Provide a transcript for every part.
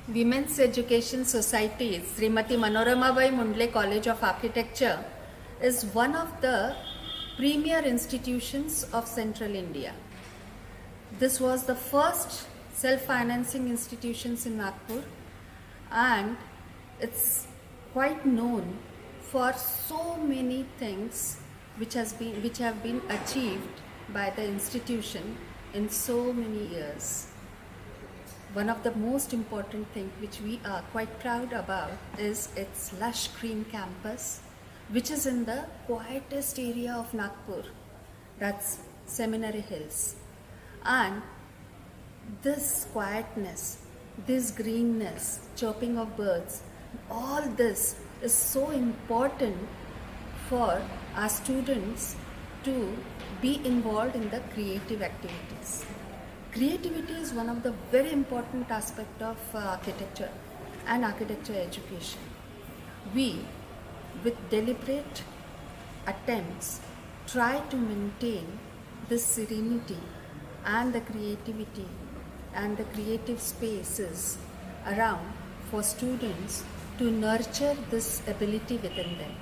Women's Education Society, Srimati Manoramabai Mundle College of Architecture, is one of the premier institutions of Central India. This was the first self-financing institutions in Nagpur, and it's quite known for so many things which have been achieved by the institution in so many years. One of the most important things which we are quite proud about is its lush green campus, which is in the quietest area of Nagpur, that's Seminary Hills. And this quietness, this greenness, chirping of birds, all this is so important for our students to be involved in the creative activities. Creativity is one of the very important aspects of architecture and architecture education. We, with deliberate attempts, try to maintain this serenity and the creativity and the creative spaces around for students to nurture this ability within them.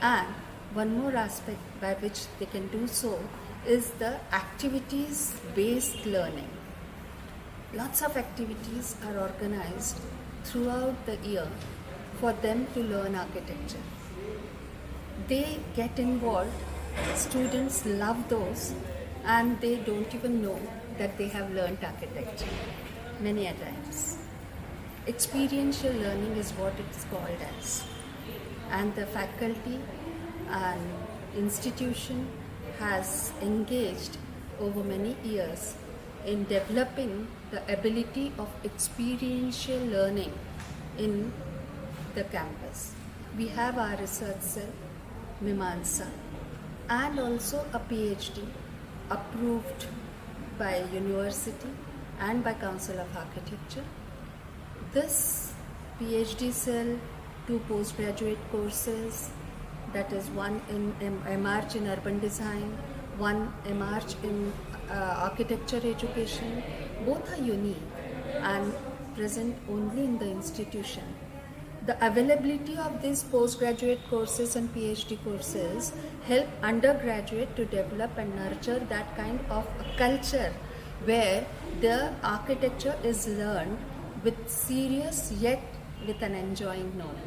And one more aspect by which they can do so is the activities-based learning. Lots of activities are organized throughout the year for them to learn architecture. They get involved, students love those, and they don't even know that they have learned architecture many a times. Experiential learning is what it's called as, and the faculty and institution has engaged over many years in developing the ability of experiential learning in the campus. We have our research cell, Mimamsa, and also a PhD approved by university and by Council of Architecture. This PhD cell, 2 postgraduate courses, that is one in MArch in urban design, one MArch in architecture education. Both are unique and present only in the institution. The availability of these postgraduate courses and PhD courses help undergraduate to develop and nurture that kind of a culture where the architecture is learned with serious yet with an enjoying note.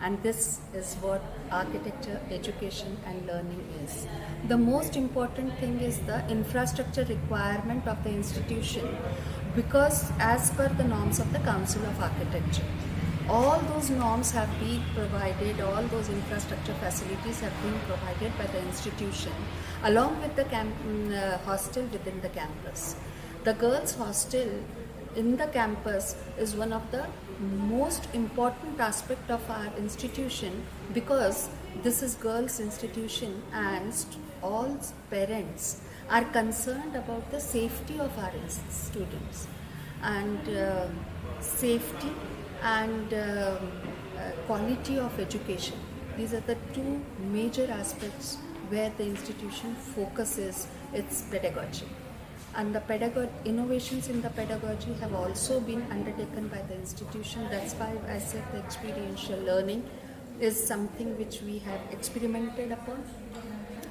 And this is what architecture education and learning is. The most important thing is the infrastructure requirement of the institution, because as per the norms of the Council of Architecture, all those norms have been provided, all those infrastructure facilities have been provided by the institution along with the hostel within the campus. The girls' hostel in the campus is one of the most important aspect of our institution, because this is girls' institution and all parents are concerned about the safety of our students, and safety and quality of education. These are the 2 major aspects where the institution focuses its pedagogy. And the innovations in the pedagogy have also been undertaken by the institution. That's why I said the experiential learning is something which we have experimented upon.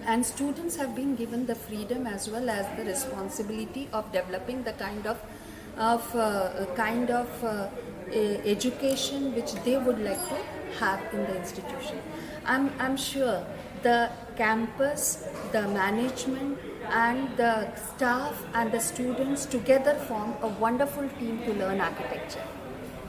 And students have been given the freedom as well as the responsibility of developing the kind of education which they would like to have in the institution. I'm sure the campus, the management and the staff and the students together form a wonderful team to learn architecture.